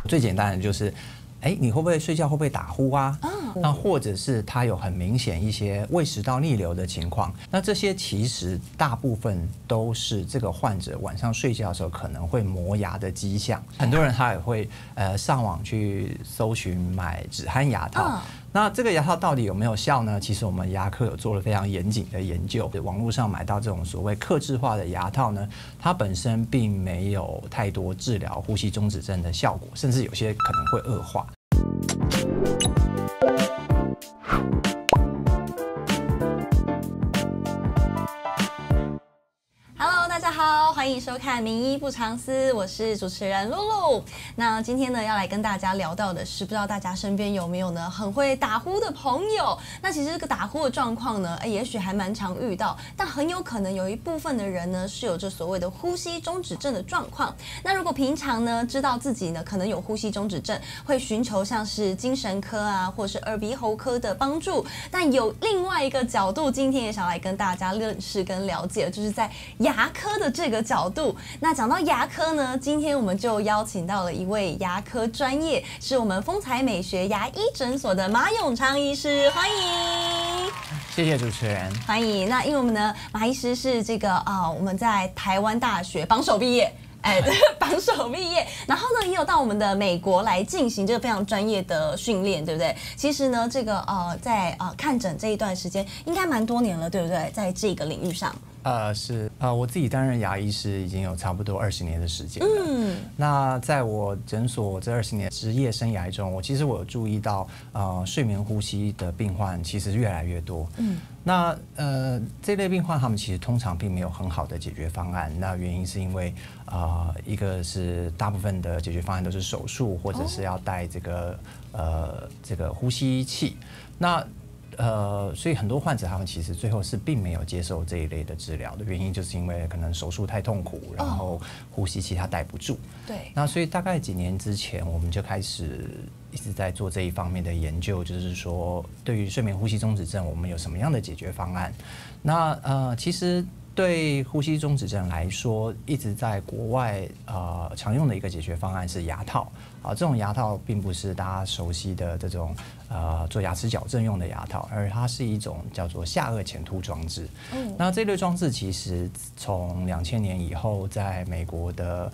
最简单的就是，你会不会睡觉会不会打呼啊？那或者是他有很明显一些胃食道逆流的情况，那这些其实大部分都是这个患者晚上睡觉的时候可能会磨牙的迹象。很多人他也会上网去搜寻买止鼾牙套。那这个牙套到底有没有效呢？其实我们牙科有做了非常严谨的研究，网络上买到这种所谓客制化的牙套呢，它本身并没有太多治疗呼吸中止症的效果，甚至有些可能会恶化。大家好，欢迎收看《名医不藏私》，我是主持人露露。那今天呢，要来跟大家聊到的是，不知道大家身边有没有呢很会打呼的朋友？那其实这个打呼的状况呢，也许还蛮常遇到，但很有可能有一部分的人呢是有着所谓的呼吸中止症的状况。那如果平常呢知道自己呢可能有呼吸中止症，会寻求像是精神科啊，或是耳鼻喉科的帮助。但有另外一个角度，今天也想来跟大家认识跟了解，就是在牙科的这个角度。那讲到牙科呢，今天我们就邀请到了一位牙科专业，是我们风采美学牙医诊所的马永昌医师，欢迎。谢谢主持人，欢迎。那因为我们呢，马医师是这个我们在台湾大学榜首毕业。榜首毕业，然后呢，也有到我们的美国来进行这个非常专业的训练，对不对？其实呢，这个在看诊这一段时间，应该蛮多年了，对不对？在这个领域上，是我自己担任牙医师已经有差不多20年的时间了。那在我诊所这20年职业生涯中，其实我有注意到，睡眠呼吸的病患其实越来越多。那这类病患他们其实通常并没有很好的解决方案。那原因是因为一个是大部分的解决方案都是手术，或者是要戴这个呼吸器。那所以很多患者他们其实最后是并没有接受这一类的治疗的原因，就是因为可能手术太痛苦，然后呼吸器它戴不住。对。那所以大概几年之前，我们就开始一直在做这一方面的研究，就是说对于睡眠呼吸中止症，我们有什么样的解决方案？那其实对呼吸中止症来说，一直在国外常用的一个解决方案是牙套。这种牙套并不是大家熟悉的这种做牙齿矫正用的牙套，而它是一种叫做下颚前凸装置。那这类装置其实从2000年以后，在美国的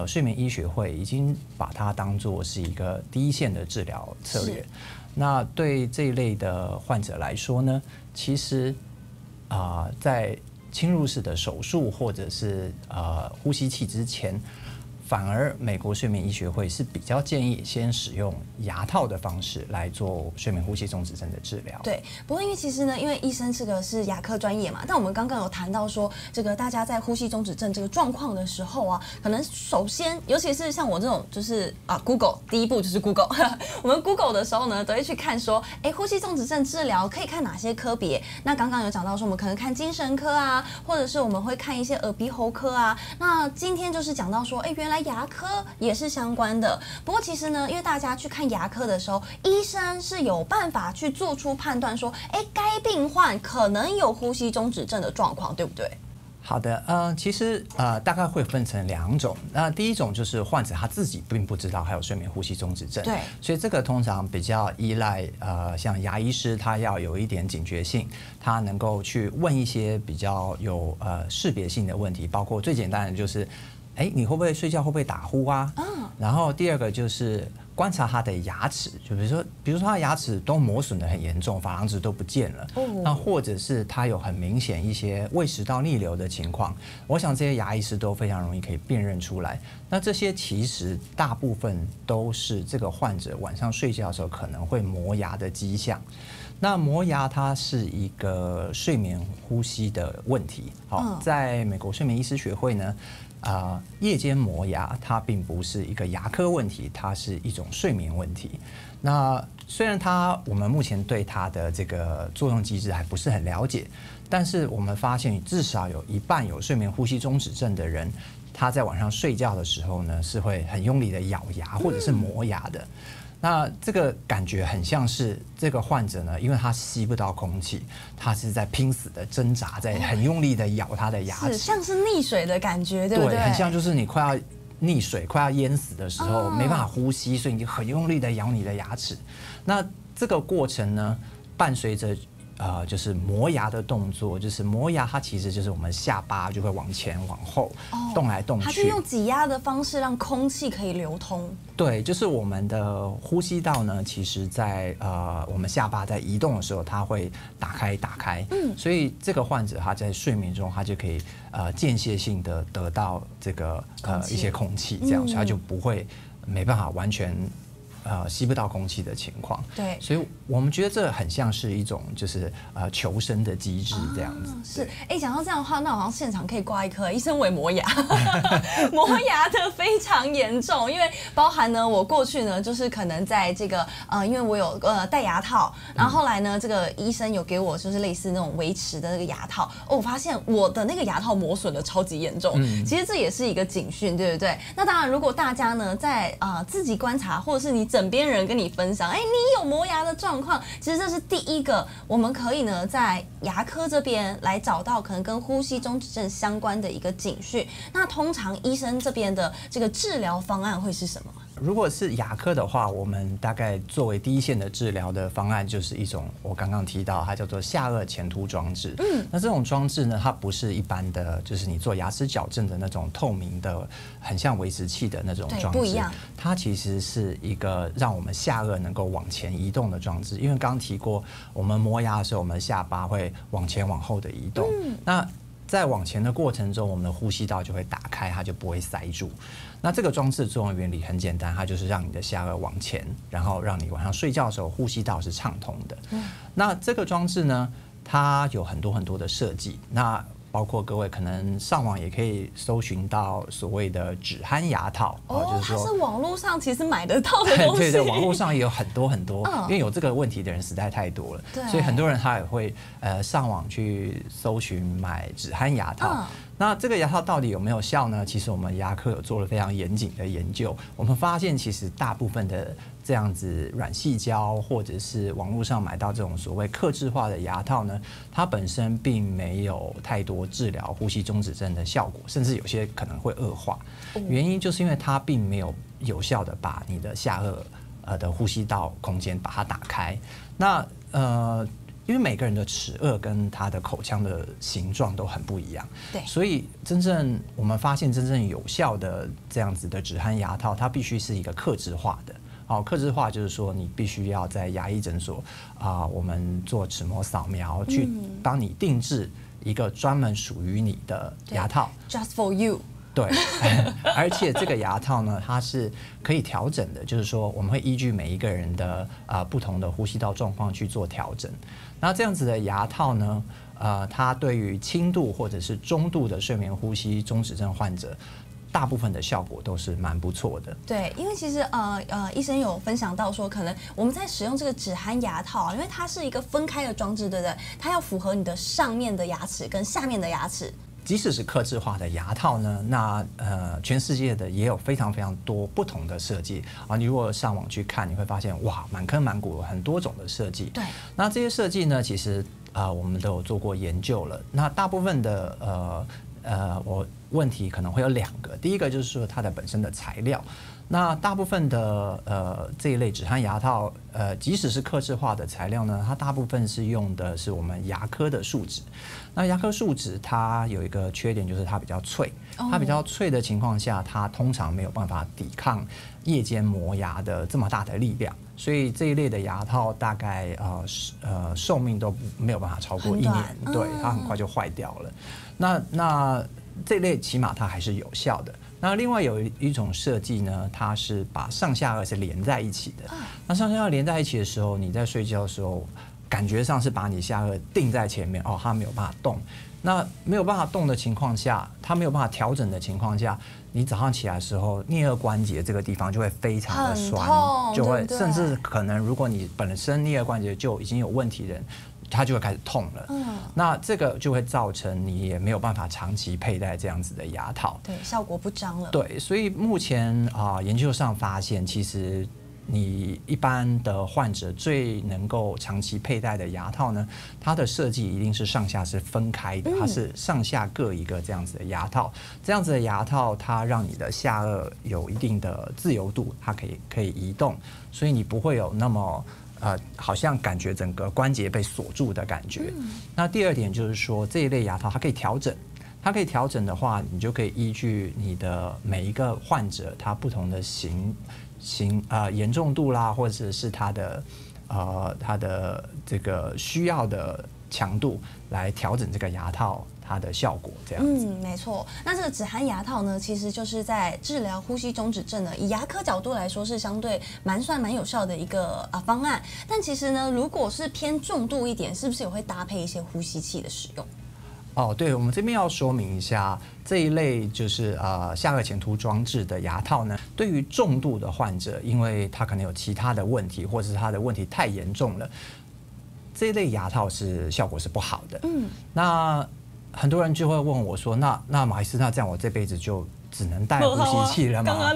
睡眠医学会已经把它当作是一个第一线的治疗策略。那对这一类的患者来说呢，其实在侵入式的手术或者是呼吸器之前，反而美国睡眠医学会是比较建议先使用牙套的方式来做睡眠呼吸中止症的治疗。对，不过因为其实呢，因为医生是牙科专业嘛，但我们刚刚有谈到说，这个大家在呼吸中止症这个状况的时候啊，可能首先，尤其是像我这种就是Google 第一步就是 Google 我们 Google 的时候呢，都会去看说，呼吸中止症治疗可以看哪些科别？那刚刚有讲到说，我们可能看精神科啊，或者是我们会看一些耳鼻喉科啊。那今天就是讲到说，原来牙科也是相关的。不过其实呢，因为大家去看牙科的时候，医生是有办法去做出判断说，该病患可能有呼吸中止症的状况，对不对？好的，其实大概会分成2种。那第一种就是患者他自己并不知道还有睡眠呼吸中止症，对，所以这个通常比较依赖像牙医师他要有一点警觉性，他能够去问一些比较有识别性的问题，包括最简单的就是，你会不会睡觉会不会打呼啊？然后第二个就是观察他的牙齿，就比如说他的牙齿都磨损得很严重，珐琅质都不见了，那或者是他有很明显一些胃食道逆流的情况，我想这些牙医师都非常容易可以辨认出来。那这些其实大部分都是这个患者晚上睡觉的时候可能会磨牙的迹象。那磨牙它是一个睡眠呼吸的问题。在美国睡眠医师学会呢，夜间磨牙它并不是一个牙科问题，它是一种睡眠问题。那虽然我们目前对它的这个作用机制还不是很了解，但是我们发现至少有一半有睡眠呼吸中止症的人，他在晚上睡觉的时候呢，是会很用力的咬牙或者是磨牙的。那这个感觉很像是这个患者呢，因为他吸不到空气，他是在拼死的挣扎，在很用力的咬他的牙齿，像是溺水的感觉，对不对？对，很像就是你快要溺水快要淹死的时候，没办法呼吸，所以你就很用力的咬你的牙齿。那这个过程呢，伴随着就是磨牙的动作，就是磨牙，它其实就是我们下巴就会往前往后动来动去。它就用挤压的方式让空气可以流通。对，就是我们的呼吸道呢，其实在我们下巴在移动的时候，它会打开。所以这个患者他在睡眠中，他就可以间歇性的得到这个一些空气，这样，所以他就不会没办法完全。吸不到空气的情况，对，所以我们觉得这很像是一种就是求生的机制这样子。是，讲到这样的话，那好像现场可以挂一颗医生为磨牙，磨牙的非常严重，因为包含呢，我过去呢就是可能在这个因为我有戴牙套，然后后来呢，这个医生有给我就是类似那种维持的那个牙套，我发现我的那个牙套磨损的超级严重，其实这也是一个警讯，对不对？那当然，如果大家呢在自己观察，或者是你枕边人跟你分享，你有磨牙的状况，其实这是第一个，我们可以呢在牙科这边来找到可能跟呼吸中止症相关的一个警讯。那通常医生这边的这个治疗方案会是什么？如果是牙科的话，我们大概作为第一线的治疗的方案，就是一种我刚刚提到，它叫做下颚前凸装置。那这种装置呢，它不是一般的，就是你做牙齿矫正的那种透明的，很像维持器的那种装置，不一样。它其实是一个让我们下颚能够往前移动的装置。因为刚刚提过，我们磨牙的时候，我们的下巴会往前往后的移动。那在往前的过程中，我们的呼吸道就会打开，它就不会塞住。那这个装置的作用原理很简单，它就是让你的下颚往前，然后让你晚上睡觉的时候呼吸道是畅通的。那这个装置呢，它有很多的设计。那包括各位可能上网也可以搜寻到所谓的止鼾牙套，就是说它是网络上其实买得到的东西。对，网络上也有很多，因为有这个问题的人实在太多了，所以很多人他也会上网去搜寻买止鼾牙套。那这个牙套到底有没有效呢？其实我们牙科有做了非常严谨的研究，我们发现其实大部分的这样子软矽胶或者是网络上买到这种所谓客制化的牙套呢，它本身并没有太多治疗呼吸中止症的效果，甚至有些可能会恶化。原因就是因为它并没有有效的把你的下颚的呼吸道空间把它打开。那因为每个人的齿颚跟他的口腔的形状都很不一样，对，所以我们发现真正有效的这样子的止鼾牙套，它必须是一个客制化的。客制化就是说，你必须要在牙医诊所我们做齿模扫描，去帮你定制一个专门属于你的牙套 ，Just for you。对，而且这个牙套呢，它是可以调整的，就是说我们会依据每一个人的不同的呼吸道状况去做调整。那这样子的牙套呢，它对于轻度或者是中度的睡眠呼吸中止症患者，大部分的效果都是蛮不错的。对，因为其实医生有分享到说，可能我们在使用这个止鼾牙套，因为它是一个分开的装置，对不对？它要符合你的上面的牙齿跟下面的牙齿。即使是客制化的牙套呢，那全世界的也有非常多不同的设计啊。你如果上网去看，你会发现哇，满坑满谷很多种的设计。对，那这些设计呢，其实我们都有做过研究了。那大部分的问题可能会有2个，第一个就是说它的本身的材料。那大部分的这一类止鼾牙套，即使是客制化的材料呢，它大部分是用的是我们牙科的树脂。那牙科树脂它有一个缺点，就是它比较脆。它比较脆的情况下，它通常没有办法抵抗夜间磨牙的这么大的力量，所以这一类的牙套大概寿命都没有办法超过1年，对，它很快就坏掉了。那这一类起码它还是有效的。那另外有一种设计呢，它是把上下颚是连在一起的。那上下颚连在一起的时候，你在睡觉的时候，感觉上是把你下颚定在前面，它没有办法动。那没有办法动的情况下，它没有办法调整的情况下，你早上起来的时候，颞颌关节这个地方就会非常的酸，就会甚至可能如果你本身颞颌关节就已经有问题的人，它就会开始痛了。那这个就会造成你也没有办法长期佩戴这样子的牙套，对，效果不彰了。对，所以目前研究上发现，其实你一般的患者最能够长期佩戴的牙套呢，它的设计一定是上下是分开的，它是上下各一个这样子的牙套。这样子的牙套，它让你的下颚有一定的自由度，它可以移动，所以你不会有那么好像感觉整个关节被锁住的感觉。那第二点就是说，这一类牙套它可以调整。它可以调整的话，你就可以依据你的每一个患者他不同的严重度啦，或者是他的这个需要的强度来调整这个牙套它的效果，这样子。没错。那这个止鼾牙套呢，其实就是在治疗呼吸中止症呢，以牙科角度来说是相对蛮有效的一个方案。但其实呢，如果是偏重度一点，是不是也会搭配一些呼吸器的使用？对，我们这边要说明一下，这一类就是下颚前凸装置的牙套呢，对于重度的患者，因为他可能有其他的问题，或者是他的问题太严重了，这一类牙套效果是不好的。那很多人就会问我说，那马医师，那这样我这辈子就只能戴呼吸器了吗？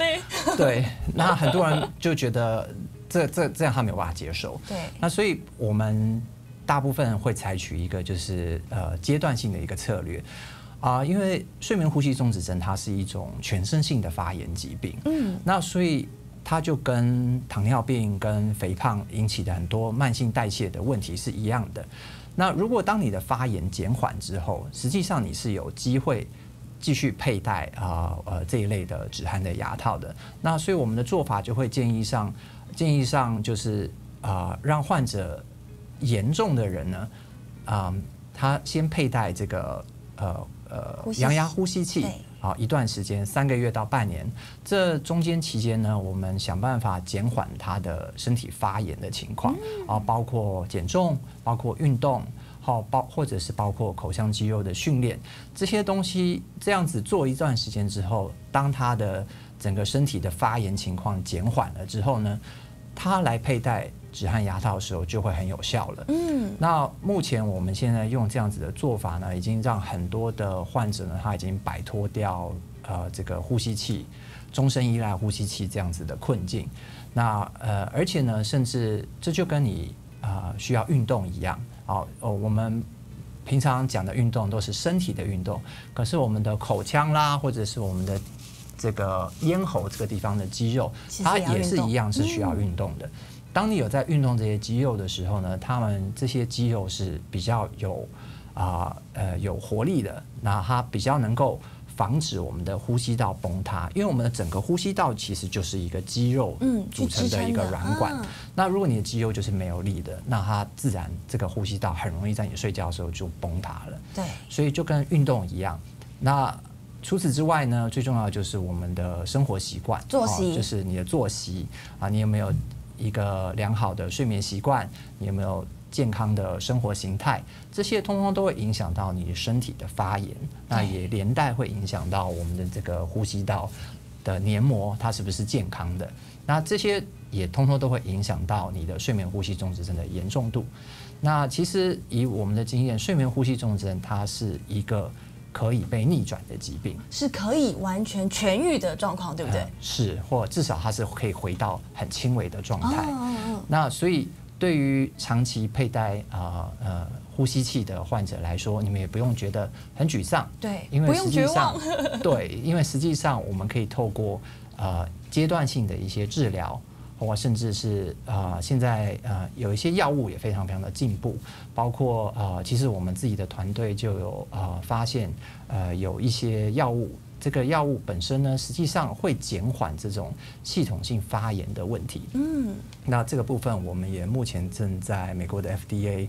对，那很多人就觉得这样他没有办法接受。对，那所以我们大部分会采取一个就是阶段性的一个策略因为睡眠呼吸中止症它是一种全身性的发炎疾病，那所以它就跟糖尿病跟肥胖引起的很多慢性代谢的问题是一样的。那如果当你的发炎减缓之后，实际上你是有机会继续佩戴这一类的止鼾的牙套的。那所以我们的做法就会建议上就是让患者严重的人呢，他先佩戴这个阳牙呼吸器一段时间，3个月到半年。这中间期间呢，我们想办法减缓他的身体发炎的情况包括减重，包括运动，或者是包括口腔肌肉的训练，这些东西这样子做一段时间之后，当他的整个身体的发炎情况减缓了之后呢，他来佩戴止鼾牙套的时候就会很有效了。那目前我们现在用这样子的做法呢，已经让很多的患者呢，他已经摆脱掉这个呼吸器终身依赖呼吸器这样子的困境。那而且呢，甚至这就跟你需要运动一样我们平常讲的运动都是身体的运动，可是我们的口腔啦，或者是我们的这个咽喉这个地方的肌肉，它也是一样是需要运动的。当你有在运动这些肌肉的时候呢，它们这些肌肉是比较有活力的，那它比较能够防止我们的呼吸道崩塌，因为我们的整个呼吸道其实就是一个肌肉组成的一个软管。那如果你的肌肉就是没有力的，那它自然这个呼吸道很容易在你睡觉的时候就崩塌了。对，所以就跟运动一样。那除此之外呢，最重要的就是我们的生活习惯，作息就是你的作息你有没有一个良好的睡眠习惯，你有没有健康的生活形态，这些通通都会影响到你身体的发炎，那也连带会影响到我们的这个呼吸道的黏膜它是不是健康的，那这些也通通都会影响到你的睡眠呼吸中止症的严重度。那其实以我们的经验，睡眠呼吸中止症它是一个可以被逆转的疾病，是可以完全痊愈的状况，对不对？是，或至少它是可以回到很轻微的状态。那所以对于长期佩戴呼吸器的患者来说，你们也不用觉得很沮丧，对，因为实际上，不用绝望对，因为实际上我们可以透过阶段性的一些治疗。或甚至是现在有一些药物也非常的进步，包括其实我们自己的团队就有发现有一些药物，这个药物本身呢，实际上会减缓这种系统性发炎的问题。那这个部分我们也目前正在美国的 FDA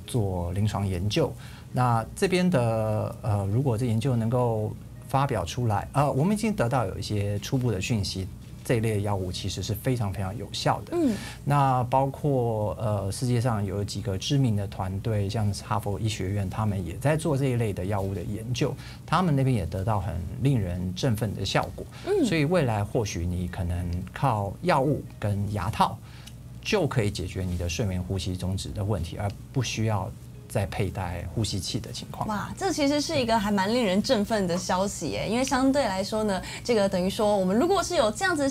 做临床研究。那这边的如果这研究能够发表出来，我们已经得到有一些初步的讯息。这一类的药物其实是非常有效的。那包括世界上有几个知名的团队，像哈佛医学院，他们也在做这一类的药物的研究，他们那边也得到很令人振奋的效果。所以未来或许你可能靠药物跟牙套就可以解决你的睡眠呼吸中止的问题，而不需要再佩戴呼吸器的情况。哇，这其实是一个还蛮令人振奋的消息耶，因为相对来说呢，这个等于说我们如果是有这样子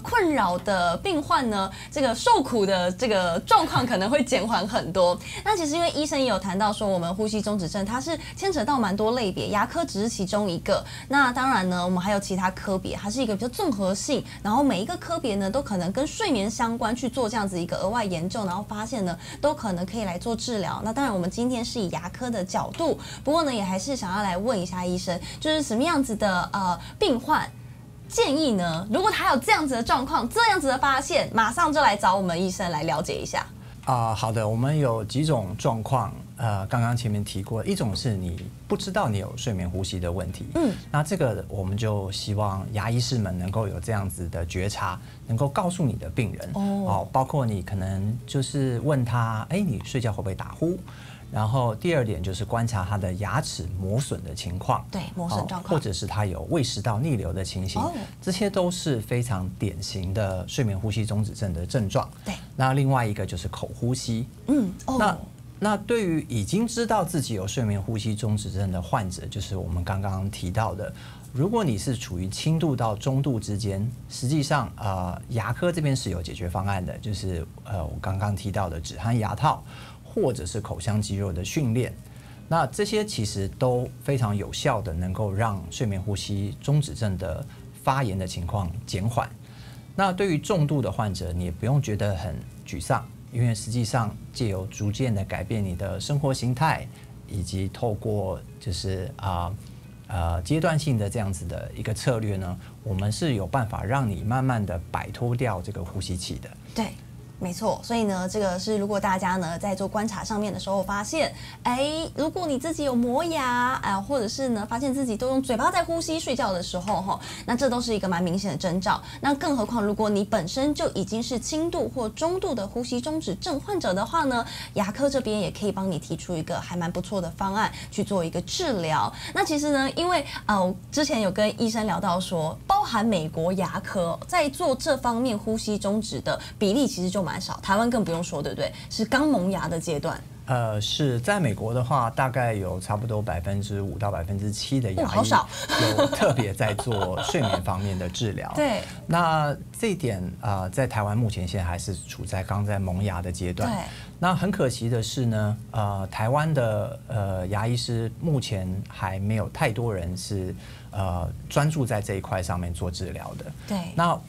困扰的病患呢，这个受苦的这个状况可能会减缓很多。那其实因为医生也有谈到说，我们呼吸中止症它是牵扯到蛮多类别，牙科只是其中一个。那当然呢，我们还有其他科别，它是一个比较综合性，然后每一个科别呢都可能跟睡眠相关去做这样子一个额外研究，然后发现呢都可能可以来做治疗。那当然我们今天是以牙科的角度，不过呢也还是想要来问一下医生，就是什么样子的病患建议呢？如果他有这样子的状况，这样子的发现，马上就来找我们医生来了解一下。好的，我们有几种状况，刚刚前面提过，一种是你不知道你有睡眠呼吸的问题，那这个我们就希望牙医师们能够有这样子的觉察，能够告诉你的病人，包括你可能就是问他，你睡觉会不会打呼？然后第二点就是观察他的牙齿磨损的情况，对，磨损状况，或者是他有胃食道逆流的情形，这些都是非常典型的睡眠呼吸中止症的症状。对，那另外一个就是口呼吸，那对于已经知道自己有睡眠呼吸中止症的患者，就是我们刚刚提到的，如果你是处于轻度到中度之间，实际上牙科这边是有解决方案的，就是我刚刚提到的止鼾牙套，或者是口腔肌肉的训练，那这些其实都非常有效的能够让睡眠呼吸中止症的发炎的情况减缓。那对于重度的患者，你也不用觉得很沮丧，因为实际上借由逐渐的改变你的生活形态，以及透过就是阶段性的这样子的一个策略呢，我们是有办法让你慢慢的摆脱掉这个呼吸器的。对。没错，所以呢，这个是如果大家呢在做观察上面的时候发现，如果你自己有磨牙或者是呢发现自己都用嘴巴在呼吸睡觉的时候那这都是一个蛮明显的征兆。那更何况如果你本身就已经是轻度或中度的呼吸中止症患者的话呢，牙科这边也可以帮你提出一个还蛮不错的方案去做一个治疗。那其实呢，因为之前有跟医生聊到说，包含美国牙科在做这方面呼吸中止的比例其实就蛮少，台湾更不用说，对不对？是刚萌芽的阶段。是在美国的话，大概有差不多5%到7%的牙医有特别在做睡眠方面的治疗。对，那这一点在台湾目前现在还是处在刚在萌芽的阶段。对，那很可惜的是呢，台湾的牙医师目前还没有太多人是专注在这一块上面做治疗的。对，那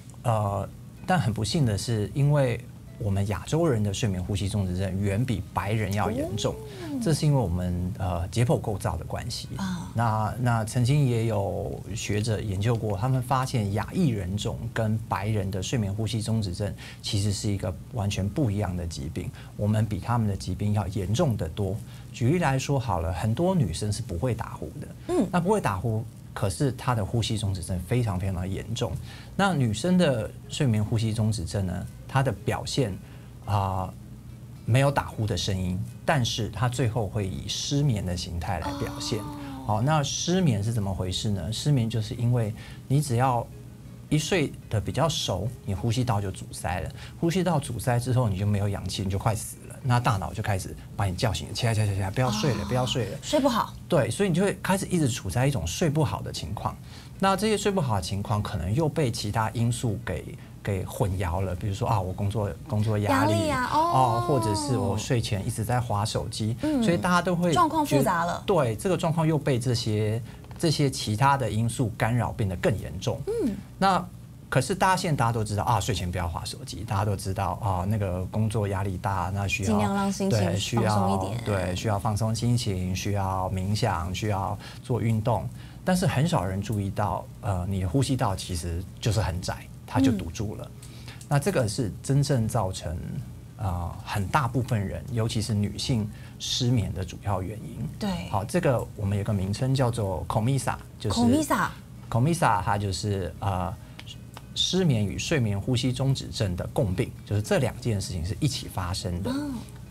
但很不幸的是，因为我们亚洲人的睡眠呼吸中止症远比白人要严重，这是因为我们解剖构造的关系。那曾经也有学者研究过，他们发现亚裔人种跟白人的睡眠呼吸中止症其实是一个完全不一样的疾病，我们比他们的疾病要严重得多。举例来说好了，很多女生是不会打呼的，那不会打呼，可是她的呼吸中止症非常非常的严重。那女生的睡眠呼吸中止症呢，它的表现没有打呼的声音，但是它最后会以失眠的形态来表现。好，那失眠是怎么回事呢？失眠就是因为你只要一睡得比较熟，你呼吸道就阻塞了，呼吸道阻塞之后你就没有氧气，你就快死了。那大脑就开始把你叫醒，起来，不要睡了，不要睡了，睡不好。对，所以你就会开始一直处在一种睡不好的情况。那这些睡不好的情况可能又被其他因素给混淆了，比如说我工作压力或者是我睡前一直在滑手机，所以大家都会状况复杂了。对，这个状况又被这些其他的因素干扰，变得更严重。那可是大家都知道睡前不要滑手机，大家都知道那个工作压力大，那需要尽量让心情放松一点，对，需要放松心情，需要冥想，需要做运动。但是很少人注意到，你的呼吸道其实就是很窄，它就堵住了。那这个是真正造成很大部分人，尤其是女性失眠的主要原因。对，好，这个我们有个名称叫做 COMISA， 就是 COMISA 它就是失眠与睡眠呼吸中止症的共病，就是这两件事情是一起发生的。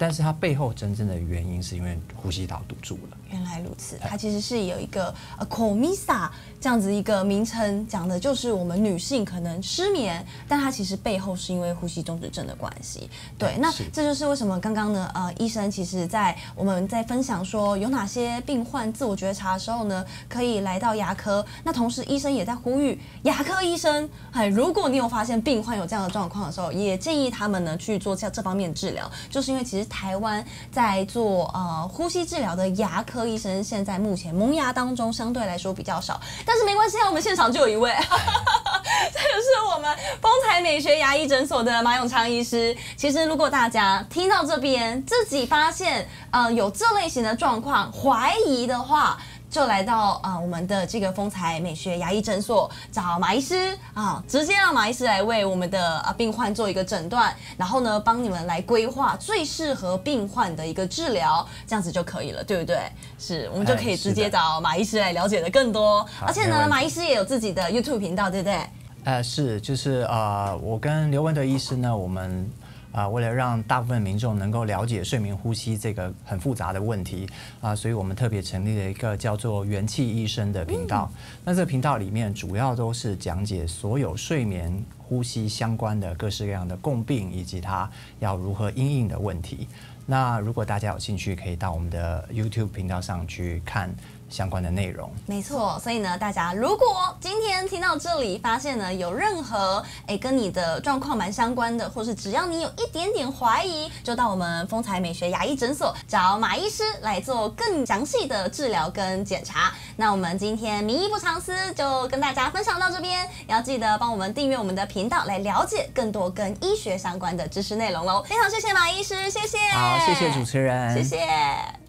但是它背后真正的原因是因为呼吸道堵住了。原来如此，它其实是有一个COMISA 这样子一个名称，讲的就是我们女性可能失眠，但它其实背后是因为呼吸中止症的关系。对，那这就是为什么刚刚呢，医生其实我们在分享说有哪些病患自我觉察的时候呢，可以来到牙科。那同时医生也在呼吁牙科医生，如果你有发现病患有这样的状况的时候，也建议他们呢去做这方面的治疗，就是因为其实台湾在做呼吸治疗的牙科医生现在目前萌芽当中相对来说比较少，但是没关系啊，我们现场就有一位，这就是我们风采美学牙医诊所的马永昌医师。其实如果大家听到这边自己发现有这类型的状况，怀疑的话，就来到我们的这个风采美学牙医诊所找马医师直接让马医师来为我们的病患做一个诊断，然后呢帮你们来规划最适合病患的一个治疗，这样子就可以了，对不对？是，我们就可以直接找马医师来了解的更多。而且呢，马医师也有自己的 YouTube 频道，对不对？是，就是我跟刘文德医师呢，我们为了让大部分民众能够了解睡眠呼吸这个很复杂的问题所以我们特别成立了一个叫做元气医生的频道。那这个频道里面主要都是讲解所有睡眠呼吸相关的各式各样的共病，以及它要如何因应的问题。那如果大家有兴趣，可以到我们的 YouTube 频道上去看相关的内容。没错，所以呢，大家如果今天听到这里，发现呢有任何跟你的状况蛮相关的，或是只要你有一点点怀疑，就到我们风采美学牙医诊所找马医师来做更详细的治疗跟检查。那我们今天名医不藏私就跟大家分享到这边，要记得帮我们订阅我们的频道，来了解更多跟医学相关的知识内容喽。非常谢谢马医师，谢谢。好，谢谢主持人，谢谢。